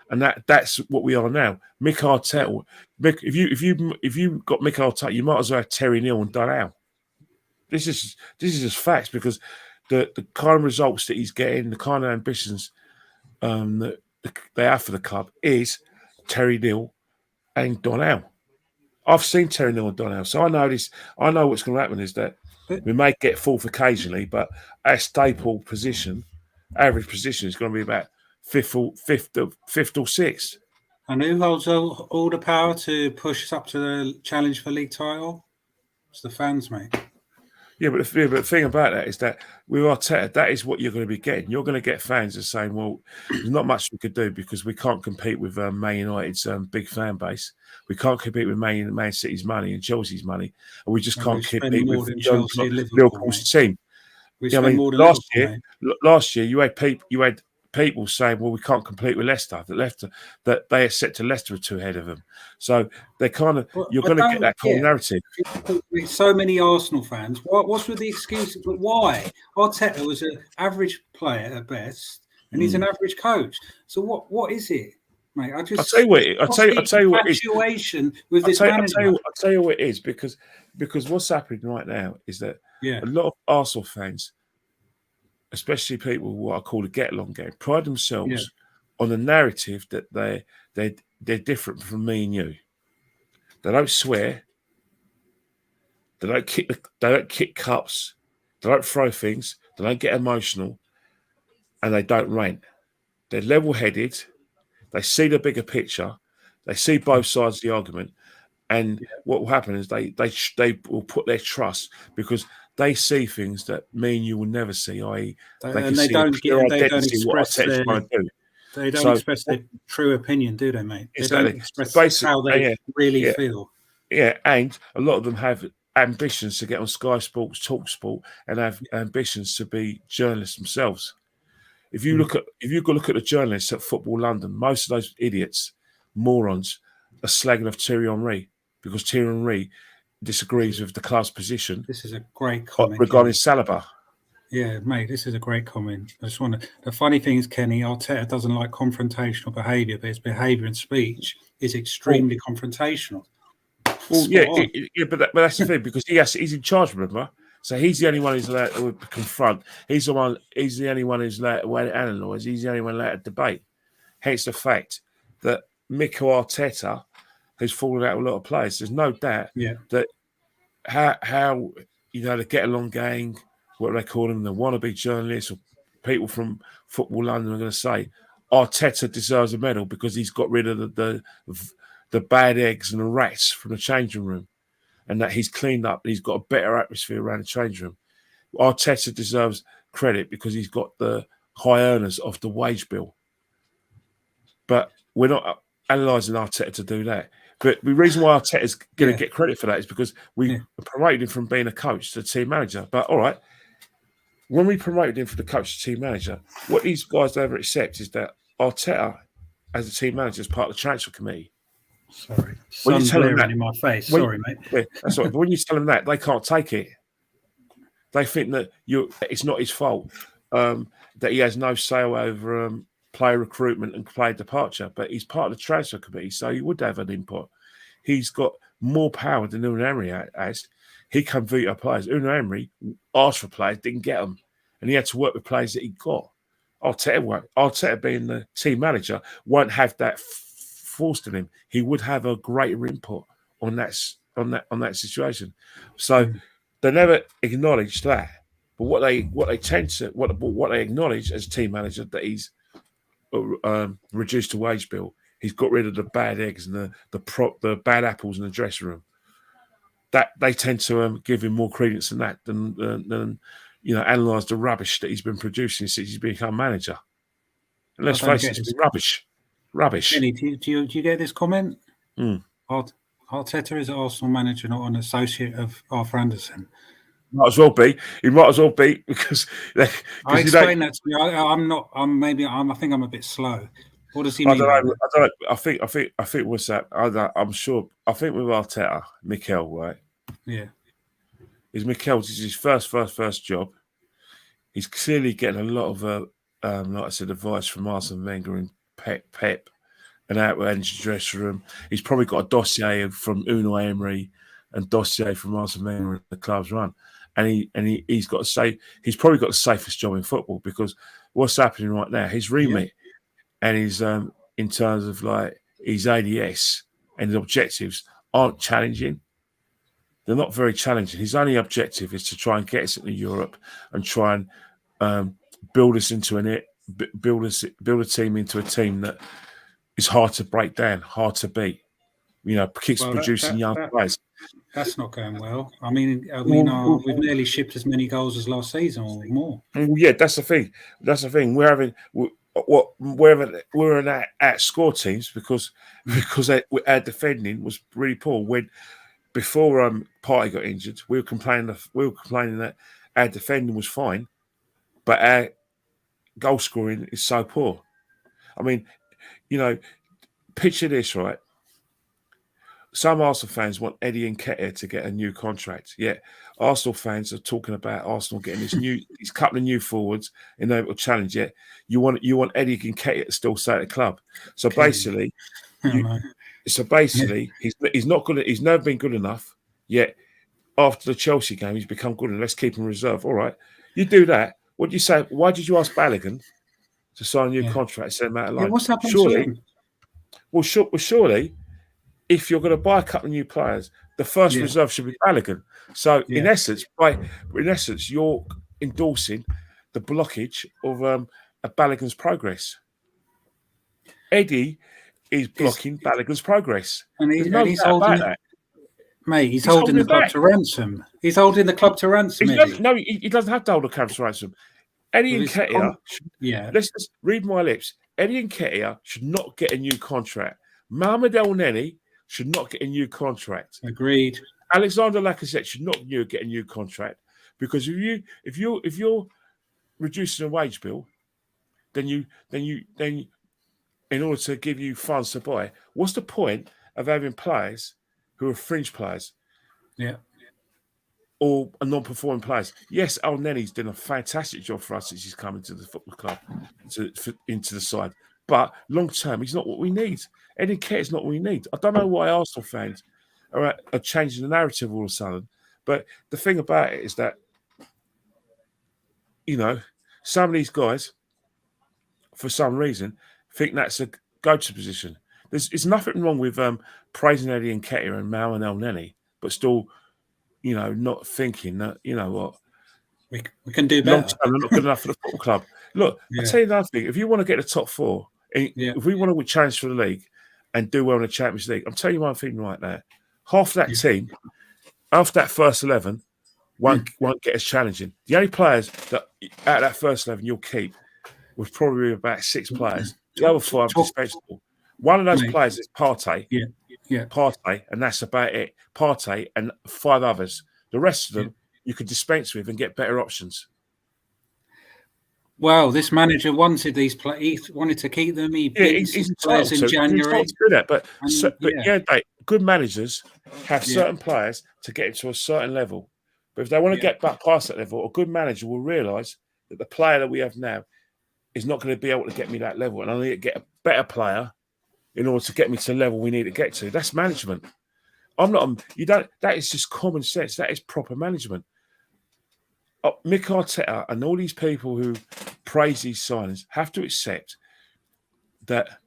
And that's what we are now. Mick Arteta. If you got Mick Arteta, you might as well have Terry Neal and Don Howe. This is just facts because the kind of results that he's getting, the kind of ambitions that they have for the club is Terry Neal and Don Howe. I've seen Terry Neal and Don Howe, so I know this. I know what's going to happen is that we may get fourth occasionally, but our staple position, average position, is going to be about fifth or sixth. And who holds all the power to push us up to the challenge for league title? It's the fans, mate. Yeah, but the thing about that is that with Arteta, that is what you're going to be getting. You're going to get fans that are saying, well, there's not much we could do because we can't compete with Man United's big fan base. We can't compete with Man City's money and Chelsea's money. And we just can't compete with Liverpool's team. Last year, you had people saying, well, we can't compete with Leicester. That they are set to Leicester 2 ahead of them. So they you're going to get that kind of narrative. So many Arsenal fans. What's with the excuse? But why? Arteta was an average player at best, and he's an average coach. So what is it? mate. I just I'll tell you what. I'll tell you what it is. Infatuation with I'll this manager. I'll tell you what it is because what's happening right now is that Yeah, a lot of Arsenal fans, especially people who I call the get along gang, pride themselves on the narrative that they're different from me and you. They don't swear. They don't kick cups. They don't throw things. They don't get emotional, and they don't rant. They're level-headed. They see the bigger picture. They see both sides of the argument, and what will happen is they will put their trust because they see things that me and you will never see. I.e., they can see a clear identity of what Arteta's trying to do. They don't express their true opinion, do they, mate? They don't express how they really feel. Yeah, and a lot of them have ambitions to get on Sky Sports, Talk Sport, and have ambitions to be journalists themselves. If you look at the journalists at Football London, most of those idiots, morons, are slagging off Thierry Henry because Thierry Henry disagrees with the club's position. This is a great comment regarding Saliba. Yeah, mate, this is a great comment. I just want to. The funny thing is, Kenny, Arteta doesn't like confrontational behaviour, but his behaviour and speech is extremely confrontational. Well, but that's the thing because he's in charge, remember? So he's the only one who's allowed to confront. He's the only one who's allowed to analyse. He's the only one allowed to debate. Hence the fact that Mikel Arteta has fallen out with a lot of players. There's no doubt that how the get along gang, what they call them, the wannabe journalists or people from Football London are going to say Arteta deserves a medal because he's got rid of the bad eggs and the rats from the changing room, and that he's cleaned up. He's got a better atmosphere around the changing room. Arteta deserves credit because he's got the high earners off the wage bill. But we're not analysing Arteta to do that. But the reason why Arteta's going to get credit for that is because we promoted him from being a coach to team manager. But all right, when we promoted him from the coach to team manager, what these guys never accept is that Arteta, as a team manager, is part of the transfer committee. Sorry, sun's glaring in my face. Sorry, mate. Yeah, that's right. But when you tell them that, they can't take it. They think that it's not his fault, that he has no say over player recruitment and player departure. But he's part of the transfer committee, so he would have an input. He's got more power than Unai Emery has. He can veto players. Unai Emery asked for players, didn't get them, and he had to work with players that he got. Arteta being the team manager won't have that forced on him. He would have a greater input on that situation. So they never acknowledge that. But what they acknowledge as team manager that he's reduced the wage bill. He's got rid of the bad eggs and the bad apples in the dressing room. That they tend to give him more credence than that than analyse the rubbish that he's been producing since he's become manager. And let's face it, it's rubbish. Kenny, do you get this comment? Arteta is an Arsenal manager, not an associate of Arthur Anderson. Might as well be. He might as well be because. I explained that to me. I'm not. I think I'm a bit slow. What does he mean? I don't know. I think what's that? I'm sure. I think with Arteta, Mikel, right? Yeah. This is his first job. He's clearly getting a lot of, like I said, advice from Arsene Wenger and Pep, and out with the dressing room. He's probably got a dossier from Unai Emery and dossier from Arsene Wenger and the club's run. And he's got to say he's probably got the safest job in football because what's happening right now, his remit and his in terms of like his ADS and his objectives aren't challenging. They're not very challenging. His only objective is to try and get us into Europe and try and build us into build a team into a team that is hard to break down, hard to beat. Keeps producing young players. That's not going well. I mean, we've nearly shipped as many goals as last season or more. Yeah, that's the thing. We're at score teams because our defending was really poor. Before Partey got injured, we were complaining that our defending was fine, but our goal scoring is so poor. I mean, picture this, right? some Arsenal fans want Eddie Nketiah to get a new contract. Yet Arsenal fans are talking about Arsenal getting these couple of new forwards in order to challenge. Yet you want Eddie Nketiah to still stay at the club. So basically, he's not good. He's never been good enough. Yet after the Chelsea game, he's become good. And let's keep him reserve. All right, you do that. What do you say? Why did you ask Balogun to sign a new contract and send him out of line? What's happened to him? Surely, if you're going to buy a couple of new players, the first reserve should be Balogun. So in essence, you're endorsing the blockage of Balogun's progress. Eddie is blocking Balogun's progress. And he's holding that. Mate, he's holding the club to ransom. He's holding the club to ransom. He doesn't have to hold the club to ransom. Eddie Nketiah, let's just read my lips. Eddie Nketiah should not get a new contract. Mohamed Elneny should not get a new contract. Agreed. Alexander Lacazette should not get a new contract, because if you're reducing a wage bill, then in order to give you funds to buy, what's the point of having players who are fringe players? Yeah. Or non-performing players. Yes, Elneny's done a fantastic job for us since he's come into the football club, into the side. But long term, he's not what we need. Eddie Nketiah is not what we need. I don't know why Arsenal fans are changing the narrative all of a sudden. But the thing about it is that, some of these guys, for some reason, think that's a go-to position. There's nothing wrong with praising Eddie Nketiah and Mohamed Elneny, but still, not thinking that, what, we can do better. They're not good enough for the football club. Look, I'll tell you another thing. If you want to get the top four, if we want to challenge for the league and do well in the Champions League, I'm telling you one thing right there. Half that team, after that first 11, won't get as challenging. The only players that out of that first 11 you'll keep was probably about 6 players. The other 5 are dispensable. One of those players is Partey. Yeah. Partey, and that's about it. Partey and 5 others. The rest of them you could dispense with and get better options. Well, this manager wanted these players. He wanted to keep them. He's players in January. But good managers have certain players to get into a certain level. But if they want to get back past that level, a good manager will realise that the player that we have now is not going to be able to get me that level, and I need to get a better player in order to get me to the level we need to get to. That's management. That is just common sense. That is proper management. Mick Arteta and all these people who praise these signings have to accept that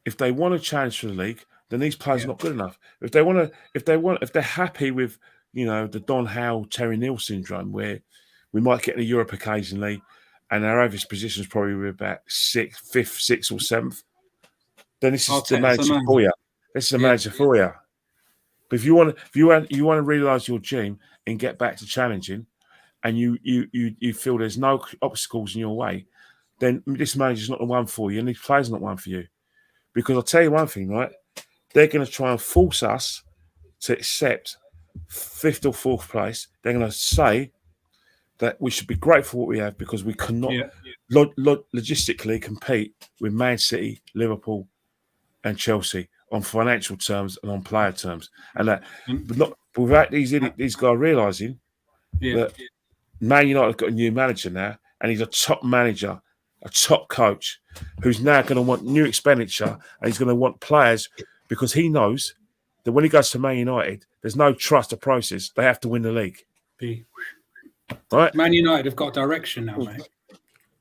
if they want to challenge for the league, then these players are not good enough. If they're happy with, the Don Howe, Terry Neal syndrome, where we might get to Europe occasionally, and our average position is probably about 5th, 6th, or 7th, then this is the manager for you. This is the manager for you. But if you want to realise your dream and get back to challenging, and you feel there's no obstacles in your way, then this manager's not the one for you, and these players are not one for you. Because I'll tell you one thing, right? They're going to try and force us to accept 5th or 4th place. They're going to say that we should be grateful for what we have, because we cannot logistically compete with Man City, Liverpool, and Chelsea on financial terms and on player terms. And that, but without these guys realising that Man United have got a new manager now, and he's a top manager, a top coach, who's now going to want new expenditure, and he's going to want players, because he knows that when he goes to Man United, there's no trust or process. They have to win the league. Right? Man United have got direction now, mate.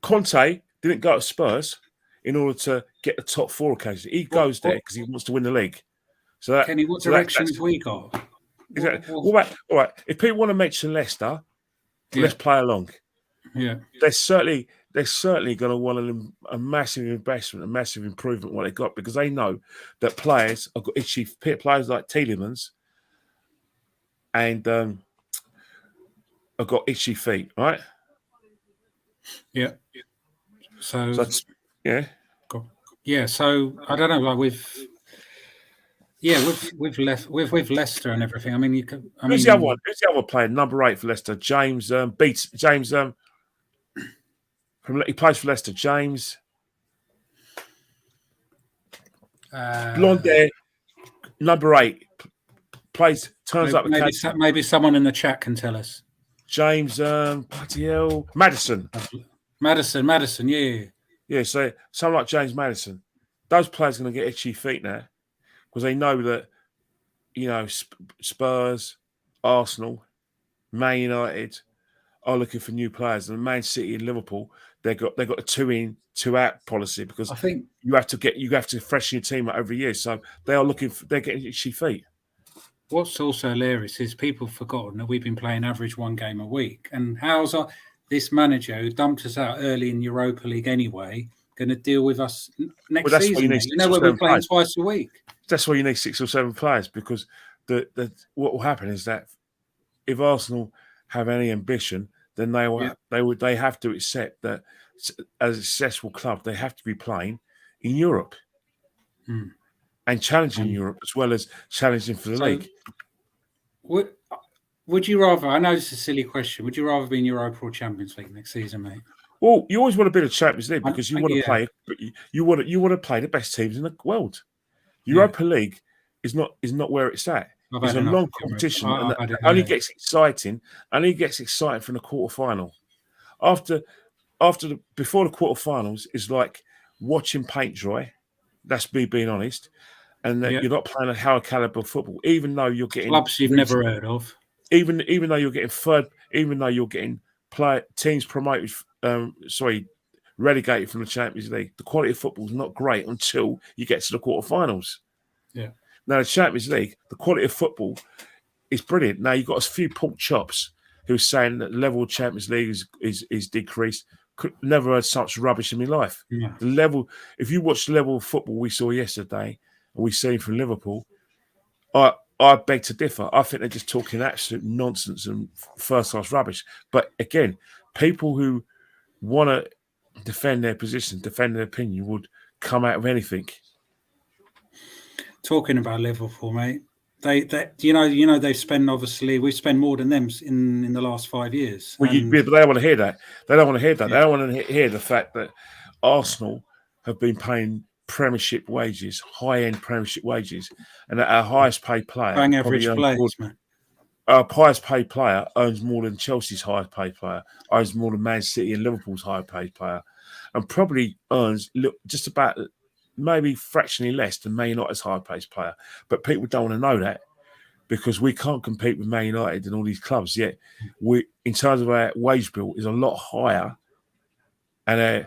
Conte didn't go to Spurs in order to get the top 4 occasionally. He goes there because he wants to win the league. So that, Kenny, what direction have we got? Exactly. All right. If people want to mention Leicester, let's play along. Yeah. They're certainly going to want a massive investment, a massive improvement what they got, because they know that players have got itchy. Players like Tielemans and have got itchy feet, right? Yeah. So I don't know, like with Leicester and everything. I mean, who's the other one? Who's the other player? Number 8 for Leicester, James beats James. He plays for Leicester. James, blonde hair, number 8, turns up. Maybe someone in the chat can tell us. James, bloody hell, Madison. Madison, yeah. Yeah, so someone like James Madison, those players are going to get itchy feet now because they know that, you know, Spurs, Arsenal, Man United are looking for new players, and Man City and Liverpool, they got a 2 in, 2 out policy because I think you have to freshen your team up every year. So they're getting itchy feet. What's also hilarious is people have forgotten that we've been playing average 1 game a week. And how's this manager who dumped us out early in Europa League anyway going to deal with us next season? You know, we're playing twice a week. That's why you need 6 or 7 players, because what will happen is that if Arsenal have any ambition, then they have to accept that as a successful club, they have to be playing in Europe. And challenging Europe as well as challenging for the league. Would you rather? I know this is a silly question. Would you rather be in Europa or Champions League next season, mate? Well, you always want to be in the Champions League because you want to play. You want to play the best teams in the world. Europa League is not where it's at. It's a long competition, and it only gets exciting. Only gets exciting from the quarterfinal. Before the quarterfinals is like watching paint dry. That's me being honest. And that you're not playing a high caliber football, even though you're getting clubs you've never heard of. Even though you're getting third, even though you're getting teams promoted, relegated from the Champions League, the quality of football is not great until you get to the quarterfinals. Yeah. Now the Champions League, the quality of football is brilliant. Now you've got a few pork chops who are saying that the level of Champions League is decreased. Never heard such rubbish in my life. Yeah. The level, if you watch the level of football we saw yesterday, and we see from Liverpool, I beg to differ. I think they're just talking absolute nonsense and first-class rubbish. But again, people who want to defend their position, defend their opinion, would come out of anything. Talking about Liverpool, mate, they they've spent, obviously we spend more than them in the last 5 years. Well, but they don't want to hear that. They don't want to hear that. Yeah. They don't want to hear the fact that Arsenal have been paying Premiership wages, high-end Premiership wages, and that our highest-paid player, bang average players, man. Our highest-paid player earns more than Chelsea's highest-paid player, earns more than Man City and Liverpool's highest-paid player, and probably earns just about maybe fractionally less than Man United's highest-paid player. But people don't want to know that because we can't compete with Man United and all these clubs yet. We, in terms of our wage bill, is a lot higher, and our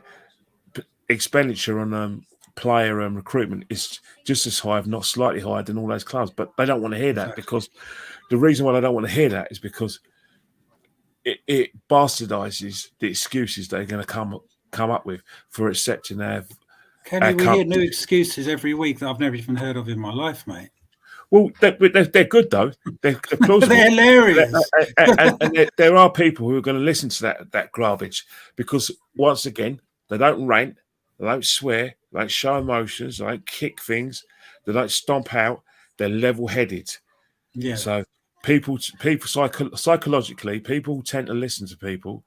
expenditure on player and recruitment is just as high, if not slightly higher, than all those clubs. But they don't want to hear that because the reason why they don't want to hear that is because it bastardizes the excuses they're going to come up with for accepting our. Kenny, we hear new excuses every week that I've never even heard of in my life, mate. Well, they're good though. They're plausible. They're hilarious. and there are people who are going to listen to that garbage because once again they don't rant, they don't swear, they don't show emotions, they don't kick things, they don't stomp out. They're level-headed. Yeah. So people psychologically, people tend to listen to people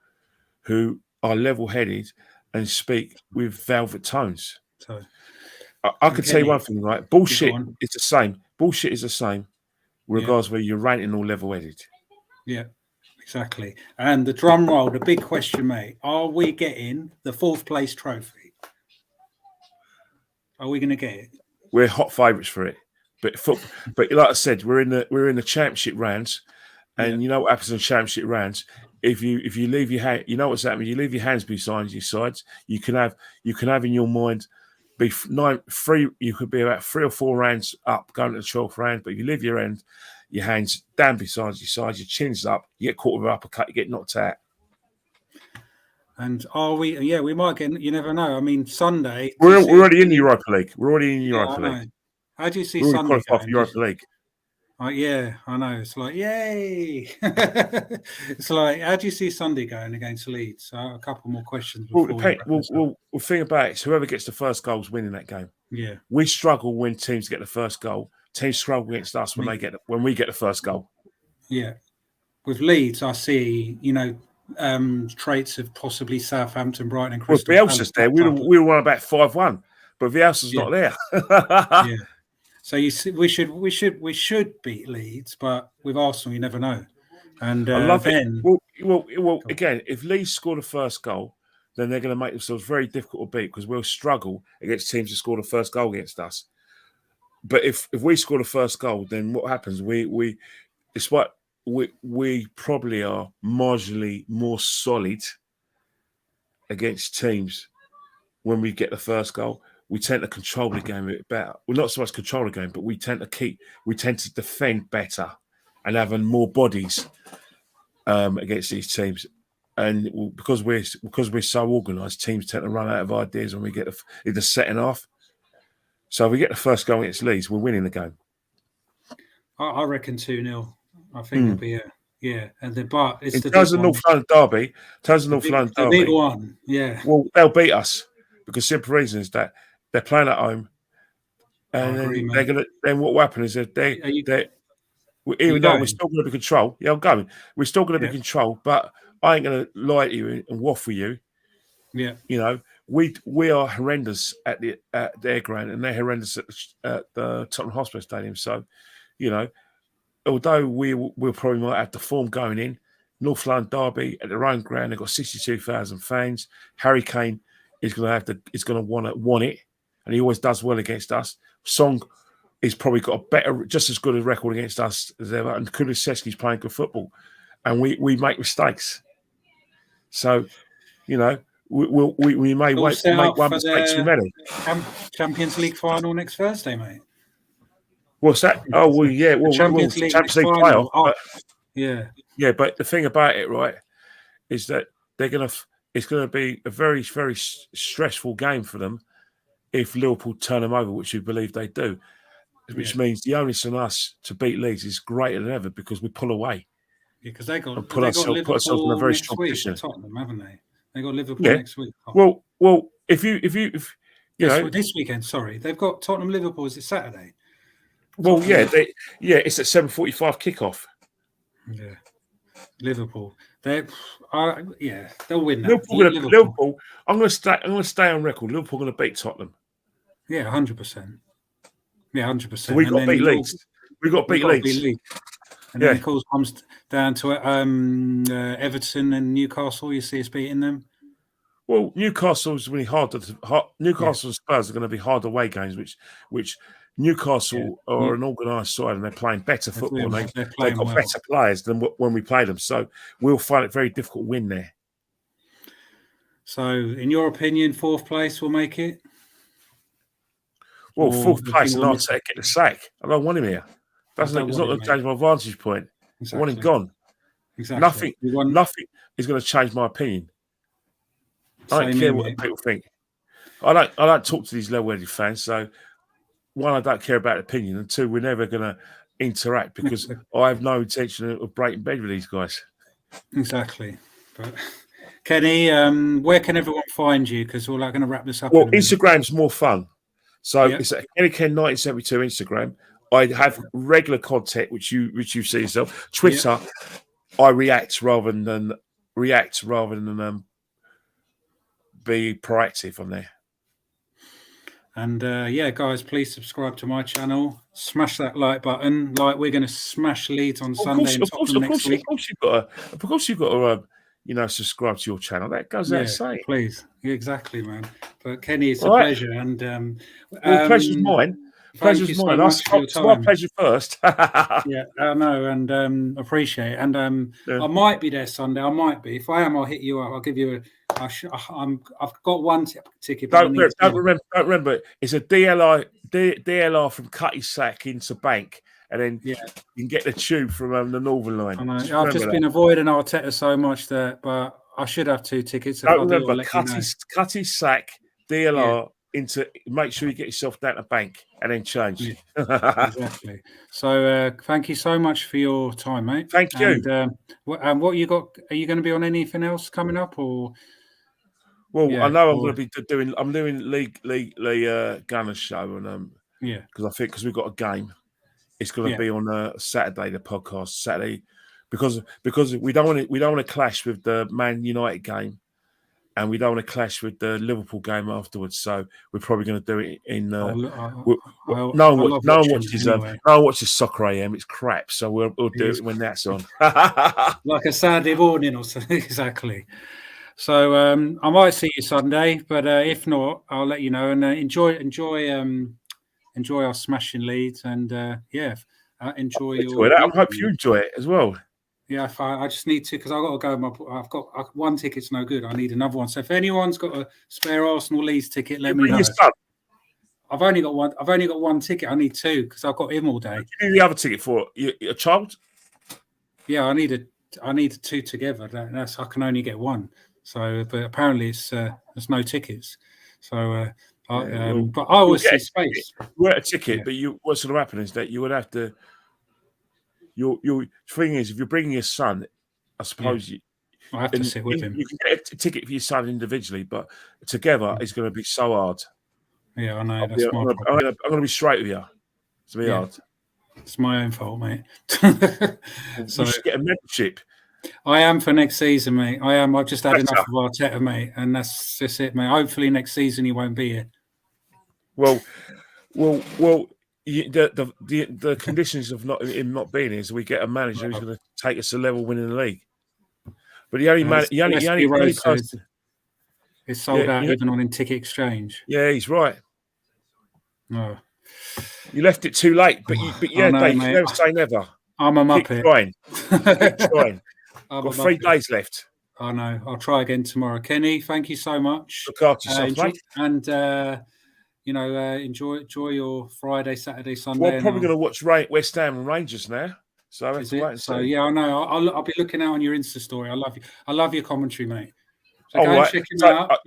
who are level-headed and speak with velvet tones. So I can tell you one thing, right? Bullshit is the same. Bullshit is the same, regardless whether you're ranting or level-headed. Yeah, exactly. And the drum roll, the big question, mate: are we getting the 4th place trophy? Are we going to get it? We're hot favourites for it, but like I said, we're in the championship rounds, and you know what happens in championship rounds. If you leave your hand, you know what's happening. You leave your hands behind your sides. You can have in your mind be 3. You could be about 3 or 4 rounds up going to the 12th round. But if you leave your hands down beside your sides, your chin's up, you get caught with an uppercut, you get knocked out. And are we? Yeah, we might get. You never know. I mean, Sunday. We're already in the Europa League. We're already in the Europa League. How do you see we're Sunday going? For Europa League. Yeah, I know. It's like, yay! It's like, how do you see Sunday going against Leeds? A couple more questions. Well, the thing about it is whoever gets the first goal is winning that game. Yeah. We struggle when teams get the first goal. Teams struggle against us when we get the first goal. Yeah. With Leeds, I see, traits of possibly Southampton, Brighton and Crystal Palace. Bielsa's there. We were won about 5-1, but Bielsa's not there. Yeah. So you see, we should beat Leeds, but with Arsenal, you never know. And I love then, it. Well, again, if Leeds score the first goal, then they're going to make themselves very difficult to beat because we'll struggle against teams that score the first goal against us. But if we score the first goal, then what happens? It's what we probably are marginally more solid against teams when we get the first goal. We tend to control the game a bit better. Well, not so much control the game, but we tend to defend better and having more bodies against these teams. And because we're so organised, teams tend to run out of ideas when we get in the second half. So if we get the first goal against Leeds, we're winning the game. I reckon 2-0. I think it'll be and but it's in terms of North London derby, the big one, yeah. Well, they'll beat us because simple reason is that they're playing at home, and then what will happen is that even though we're still going to be control. Yeah, I'm going. We're still going to be control, but I ain't going to lie to you and waffle you. Yeah, you know, we are horrendous at their ground, and they're horrendous at the Tottenham Hotspur Stadium. So, you know, although we'll probably might have the form going in, North London derby at their own ground, they've got 62,000 fans. Harry Kane is going to want it, and he always does well against us. Song is probably got just as good a record against us as ever, and Kulusevski's playing good football, and we make mistakes. So, you know, we may make one mistake too many. Champions League final next Thursday, mate. What's that? Oh, well, yeah. Well, Champions League playoff. Yeah. But the thing about it, right, is that it's going to be a very, very stressful game for them if Liverpool turn them over, which we believe they do. Which means the onus on us to beat Leeds is greater than ever because we pull away. Yeah, because they got ourselves in a very strong position. Tottenham, haven't they? They got Liverpool next week. Well, if you know this weekend. Sorry, they've got Tottenham Liverpool. Is it Saturday? Well, it's at 7:45 kickoff. Yeah, Liverpool. They'll win that. Liverpool. I'm going to stay on record. Liverpool are going to beat Tottenham. Yeah, 100%. Yeah, 100%. So we got to beat Leeds. We got to beat Leeds. And then, of course, comes down to Everton and Newcastle. You see us beating them. Well, Newcastle's really hard. Newcastle and Spurs are going to be hard away games, which Newcastle are an organised side and they're playing better football. They've got better players than when we play them. So we'll find it very difficult to win there. So, in your opinion, fourth place will make it? Well, fourth place and Arteta get the sack. I don't want him here. It's not going to change my vantage point. Exactly. I want him gone. Exactly. Nothing is going to change my opinion. I don't care what people think. I don't talk to these level-headed fans. So, one, I don't care about opinion, and two, we're never going to interact because I have no intention of breaking bed with these guys. Exactly. But Kenny, where can everyone find you? Because we're going to wrap this up. Well, Instagram's more fun. So it's at Kenny Ken 1972 Instagram. I have regular content which you see yourself. Twitter, I react rather than be proactive on there. And guys, please subscribe to my channel. Smash that like button. We're going to smash Leeds on Sunday and Tottenham next week. Of course, you've got to subscribe to your channel. That goes without saying. Please, exactly, man. But Kenny, it's a pleasure, and pleasure's mine. Pleasure's mine. It's my pleasure first. Yeah, I know, and appreciate it. And I might be there Sunday. I might be. If I am, I'll hit you up. I'll give you I've got one ticket. Don't remember. It's a DLR from Cutty Sack into Bank, and then you can get the tube from the Northern Line. I know. I've just been avoiding Arteta so much but I should have 2 tickets. Don't remember Cutty Sack DLR into. Make sure you get yourself down to Bank and then change. Yeah, exactly. So thank you so much for your time, mate. Thank you. And what you got? Are you going to be on anything else coming up or? Well, I know I'm going to be doing. I'm doing Lee Gunner's show, and because we've got a game, it's going to be on Saturday. The podcast Saturday, because we don't want to clash with the Man United game, and we don't want to clash with the Liverpool game afterwards. So we're probably going to do it in. I no love one watching watches it anyway. no one watches Soccer AM. It's crap. So we'll do it when that's on. Like a Saturday morning or something. Exactly. So I might see you Sunday, but if not, I'll let you know. And enjoy our smashing leads, and enjoy your. I hope you enjoy it as well. Yeah, I just need to, because I've got to go. I've got one ticket's no good. I need another one. So if anyone's got a spare Arsenal Leeds ticket, let me know. I've only got one. I've only got one ticket. I need two because I've got him all day. What do you need the other ticket for? A child? Yeah, I need two together. That's I can only get one. So, but apparently there's no tickets. So, but I always see space. You get a ticket, but what's going to happen is that you would have to. Your thing is, if you're bringing your son, I suppose I have to sit with him. You can get a ticket for your son individually, but together it's going to be so hard. Yeah, I know. I'm going to be straight with you. It's going to be hard. It's my own fault, mate. So you should get a membership. I am for next season, mate. I am. I've just had enough of Arteta, mate, and that's just it, mate. Hopefully next season he won't be here. Well. The conditions of him not being here is we get a manager who's going to take us to level winning the league. But the only person it's sold out even on in Ticket Exchange. Yeah, he's right. No, you left it too late, but Dave, never say never. I'm a muppet. Keep trying. Got 3 days left. I know. I'll try again tomorrow. Kenny, thank you so much. Look after yourself, mate. And enjoy your Friday, Saturday, Sunday. We're probably going to watch West Ham and Rangers now. So I yeah, I know. I'll be looking out on your Insta story. I love you. I love your commentary, mate. So go and check him out.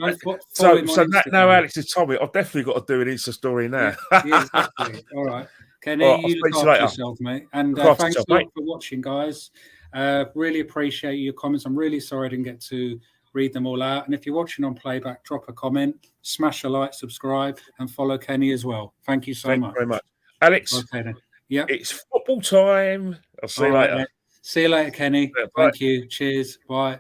So now Alex has told me, I've definitely got to do an Insta story now. Yeah, exactly. All right, Kenny, you look after yourself, mate. And thanks a lot for watching, guys. Really appreciate your comments. I'm really sorry I didn't get to read them all out. And if you're watching on playback, drop a comment, smash a like, subscribe, and follow Kenny as well. Thank you so much. Thank you very much. Alex, okay, then. Yeah, it's football time. I'll see you later. Mate. See you later, Kenny. Yeah, thank you. Cheers. Bye.